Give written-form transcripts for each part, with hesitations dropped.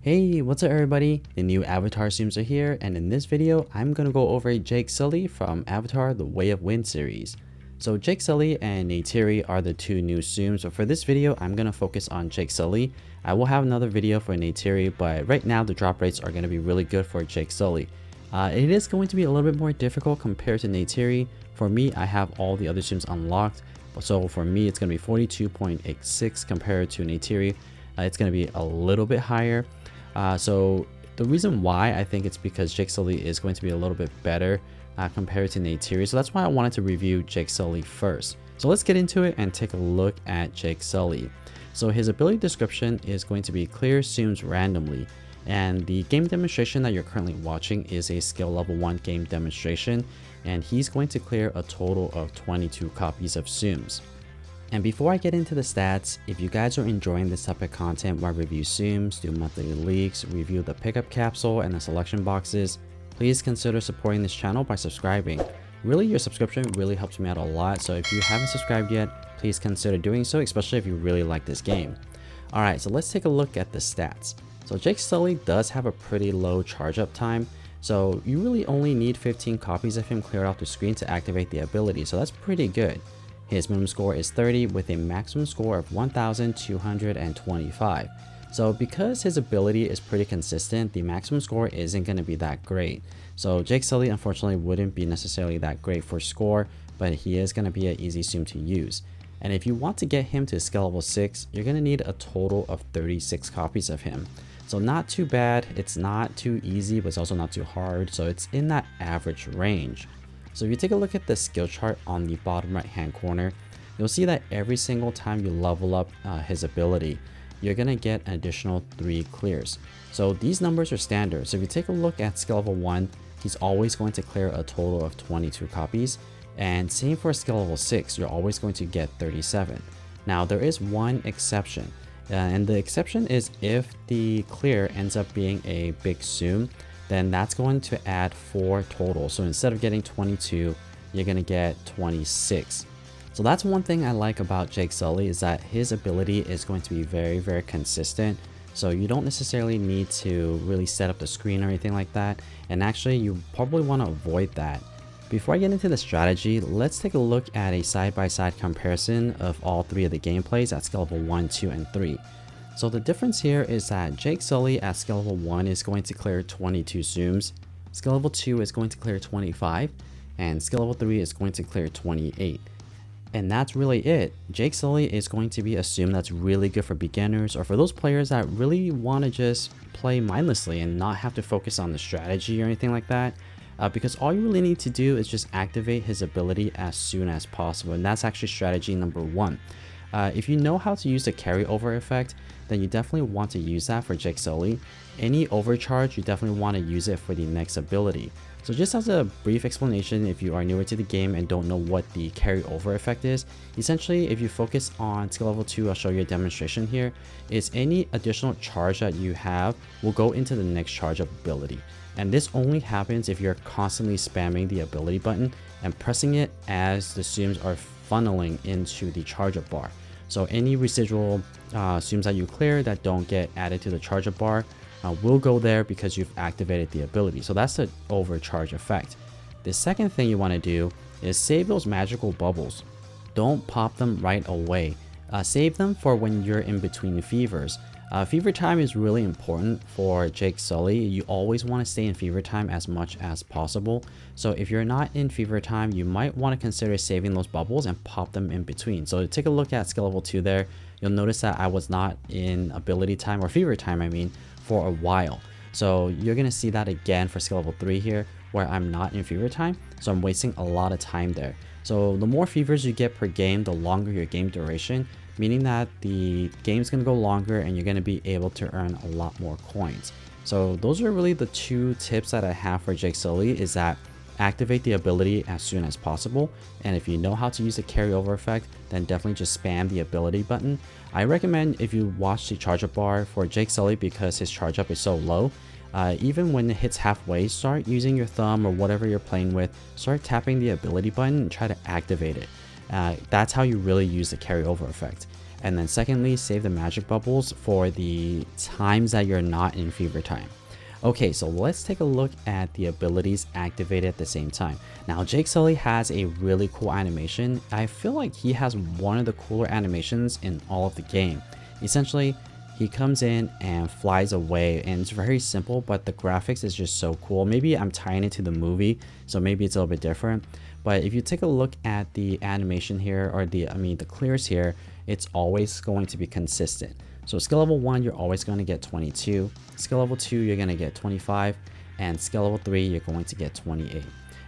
Hey, what's up everybody? The new Avatar Zooms are here, and in this video, I'm gonna go over Jake Sully from Avatar The Way of Wind series. So Jake Sully and Neytiri are the two new Zooms, but for this video, I'm gonna focus on Jake Sully. I will have another video for Neytiri, but right now the drop rates are gonna be really good for Jake Sully. It is going to be a little bit more difficult compared to Neytiri. For me, I have all the other Zooms unlocked, so for me, it's gonna be 42.86 compared to Neytiri. It's gonna be a little bit higher. So the reason why I think it's because Jake Sully is going to be a little bit better compared to Neytiri. So that's why I wanted to review Jake Sully first. So let's get into it and take a look at Jake Sully. So his ability description is going to be clear zooms randomly. And the game demonstration that you're currently watching is a skill level 1 game demonstration. And he's going to clear a total of 22 copies of zooms. And before I get into the stats, if you guys are enjoying this type of content where I review zooms, do monthly leaks, review the pickup capsule and the selection boxes, please consider supporting this channel by subscribing. Really, your subscription really helps me out a lot, so if you haven't subscribed yet, please consider doing so, especially if you really like this game. Alright, so let's take a look at the stats. So Jake Sully does have a pretty low charge up time, so you really only need 15 copies of him cleared off the screen to activate the ability, so that's pretty good. His minimum score is 30 with a maximum score of 1,225. So because his ability is pretty consistent, the maximum score isn't going to be that great. So Jake Sully unfortunately wouldn't be necessarily that great for score, but he is going to be an easy zoom to use. And if you want to get him to skill level 6, you're going to need a total of 36 copies of him. So not too bad, it's not too easy, but it's also not too hard, so it's in that average range. So if you take a look at the skill chart on the bottom right hand corner, you'll see that every single time you level up his ability, you're going to get an additional 3 clears. So these numbers are standard. So if you take a look at skill level 1, he's always going to clear a total of 22 copies. And same for skill level 6, you're always going to get 37. Now there is one exception. And the exception is if the clear ends up being a big zoom, then that's going to add 4 total. So instead of getting 22, you're going to get 26. So that's one thing I like about Jake Sully, is that his ability is going to be very, very consistent. So you don't necessarily need to really set up the screen or anything like that. And actually, you probably want to avoid that. Before I get into the strategy, let's take a look at a side-by-side comparison of all 3 of the gameplays at skill level 1, 2, and 3. So the difference here is that Jake Sully at skill level 1 is going to clear 22 zooms, skill level 2 is going to clear 25, and skill level 3 is going to clear 28. And that's really it. Jake Sully is going to be a zoom that's really good for beginners or for those players that really want to just play mindlessly and not have to focus on the strategy or anything like that. Because all you really need to do is just activate his ability as soon as possible, and that's actually strategy number 1. If you know how to use the carryover effect, then you definitely want to use that for Jake Sully. Any overcharge, you definitely want to use it for the next ability. So just as a brief explanation, if you are newer to the game and don't know what the carryover effect is, essentially if you focus on skill level 2, I'll show you a demonstration here, is any additional charge that you have will go into the next charge up ability. And this only happens if you're constantly spamming the ability button and pressing it as the zooms are funneling into the charge up bar. So any residual zooms that you clear that don't get added to the charge up bar will go there because you've activated the ability. So that's the overcharge effect. The second thing you want to do is save those magical bubbles. Don't pop them right away. Save them for when you're in between fevers. Fever time is really important for Jake Sully. You always want to stay in fever time as much as possible. So if you're not in fever time, you might want to consider saving those bubbles and pop them in between. So take a look at skill level 2 there. You'll notice that I was not in ability time, or fever time I mean, for a while. So you're going to see that again for skill level 3 here, where I'm not in fever time. So I'm wasting a lot of time there. So the more fevers you get per game, the longer your game duration, meaning that the game's going to go longer and you're going to be able to earn a lot more coins. So those are really the 2 tips that I have for Jake Sully, is that activate the ability as soon as possible, and if you know how to use the carryover effect, then definitely just spam the ability button. I recommend if you watch the charge up bar for Jake Sully, because his charge up is so low, even when it hits halfway, start using your thumb or whatever you're playing with, start tapping the ability button and try to activate it. That's how you really use the carryover effect. And then secondly, save the magic bubbles for the times that you're not in fever time. Okay, so let's take a look at the abilities activated at the same time. Now, Jake Sully has a really cool animation. I feel like he has one of the cooler animations in all of the game. Essentially, he comes in and flies away, and it's very simple, but the graphics is just so cool. Maybe I'm tying it to the movie, so maybe it's a little bit different. But if you take a look at the animation here, or the clears here, it's always going to be consistent. So skill level 1, you're always going to get 22. Skill level 2, you're going to get 25. And skill level 3, you're going to get 28.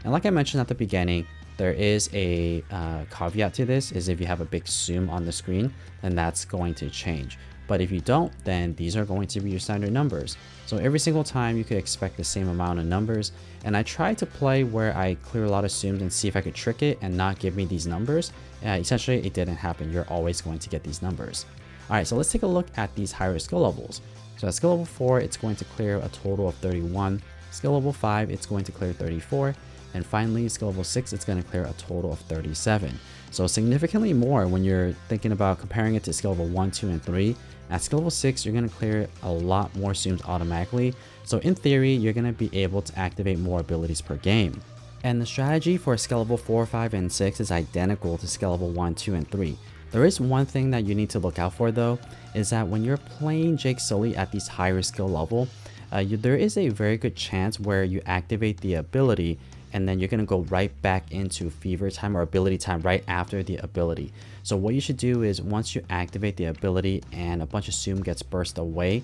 And like I mentioned at the beginning, there is a caveat to this, is if you have a big zoom on the screen, then that's going to change. But if you don't, then these are going to be your standard numbers. So every single time you could expect the same amount of numbers. And I tried to play where I clear a lot of zooms and see if I could trick it and not give me these numbers. Essentially, it didn't happen. You're always going to get these numbers. All right, so let's take a look at these higher skill levels. So at skill level 4, it's going to clear a total of 31. Skill level 5, it's going to clear 34. And finally, skill level 6, it's going to clear a total of 37. So significantly more when you're thinking about comparing it to skill level 1, 2, and 3. At skill level 6, you're going to clear a lot more zooms automatically. So in theory, you're going to be able to activate more abilities per game. And the strategy for skill level 4, 5, and 6 is identical to skill level 1, 2, and 3. There is one thing that you need to look out for though, is that when you're playing Jake Sully at these higher skill level, there is a very good chance where you activate the ability and then you're going to go right back into fever time or ability time right after the ability. So what you should do is once you activate the ability and a bunch of zoom gets burst away,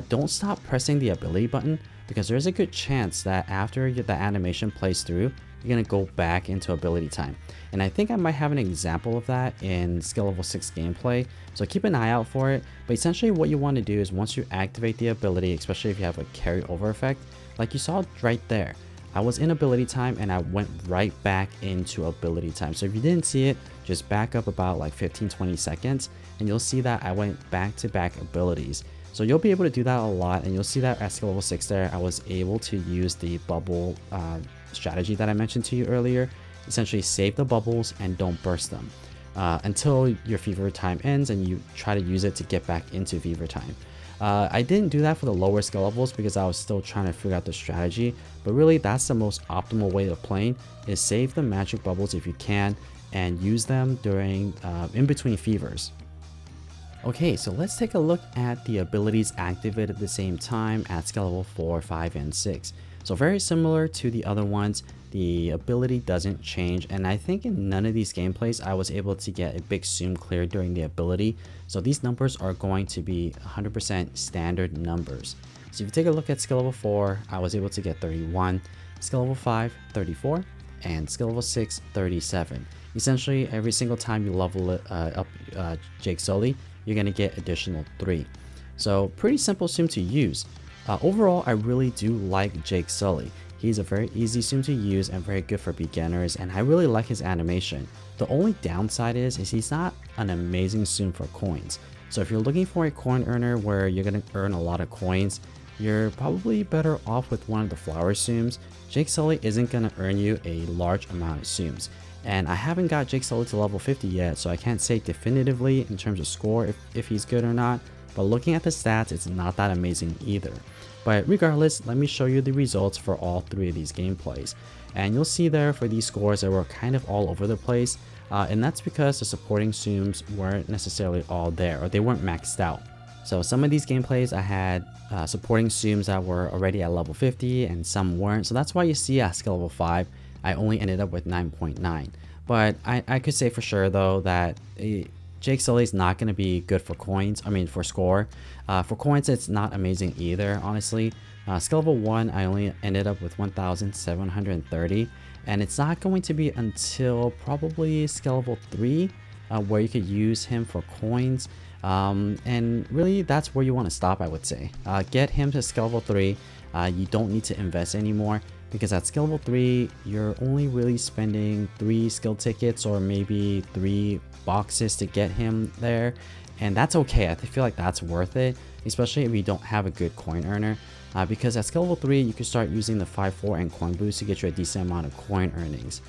don't stop pressing the ability button, because there's a good chance that after the animation plays through, you're going to go back into ability time. And I think I might have an example of that in skill level 6 gameplay, so keep an eye out for it. But essentially what you want to do is once you activate the ability, especially if you have a carryover effect, like you saw right there, I was in ability time and I went right back into ability time. So if you didn't see it, just back up about like 15-20 seconds and you'll see that I went back to back abilities. So you'll be able to do that a lot, and you'll see that at skill level 6 there, I was able to use the bubble strategy that I mentioned to you earlier. Essentially save the bubbles and don't burst them until your fever time ends and you try to use it to get back into fever time. I didn't do that for the lower skill levels because I was still trying to figure out the strategy, but really that's the most optimal way of playing, is save the magic bubbles if you can and use them during in between fevers. Okay, so let's take a look at the abilities activated at the same time at skill level 4, 5, and 6. So very similar to the other ones, the ability doesn't change, and I think in none of these gameplays I was able to get a big zoom clear during the ability. So these numbers are going to be 100% standard numbers. So if you take a look at skill level 4, I was able to get 31, skill level 5, 34, and skill level 6, 37. Essentially, every single time you level it up Jake Sully, you're going to get additional 3. So pretty simple sim to use. Overall, I really do like Jake Sully. He's a very easy sim to use and very good for beginners, and I really like his animation. The only downside is he's not an amazing sim for coins. So if you're looking for a coin earner where you're going to earn a lot of coins, you're probably better off with one of the flower sims. Jake Sully isn't going to earn you a large amount of sims. And I haven't got Jake Sully to level 50 yet, so I can't say definitively in terms of score if he's good or not. But looking at the stats, it's not that amazing either. But regardless, let me show you the results for all 3 of these gameplays. And you'll see there for these scores that were kind of all over the place. And that's because the supporting zooms weren't necessarily all there, or they weren't maxed out. So some of these gameplays I had supporting zooms that were already at level 50 and some weren't. So that's why you see at skill level 5, I only ended up with 9.9. But I could say for sure though that Jake Sully is not going to be good for coins, for score. For coins, it's not amazing either, honestly. Skill level 1, I only ended up with 1,730, and it's not going to be until probably skill level 3 where you could use him for coins. And really, that's where you want to stop, I would say. Get him to skill level 3. You don't need to invest anymore, because at skill level 3, you're only really spending 3 skill tickets or maybe 3 boxes to get him there, and that's okay. I feel like that's worth it, especially if you don't have a good coin earner, because at skill level 3, you can start using the 5-4 and coin boost to get you a decent amount of coin earnings.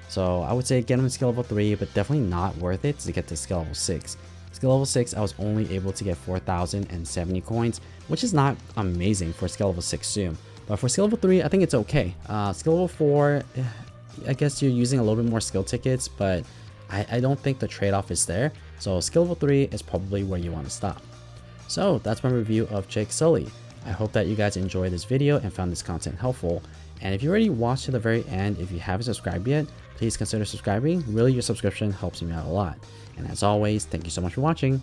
So I would say get him to skill level 3, but definitely not worth it to get to skill level 6. Skill level 6, I was only able to get 4,070 coins, which is not amazing for skill level 6 Tsum. But for skill level 3, I think it's okay. Skill level 4, I guess you're using a little bit more skill tickets, but I don't think the trade-off is there. So skill level 3 is probably where you want to stop. So that's my review of Jake Sully. I hope that you guys enjoyed this video and found this content helpful. And if you already watched to the very end, if you haven't subscribed yet, please consider subscribing. Really, your subscription helps me out a lot. And as always, thank you so much for watching.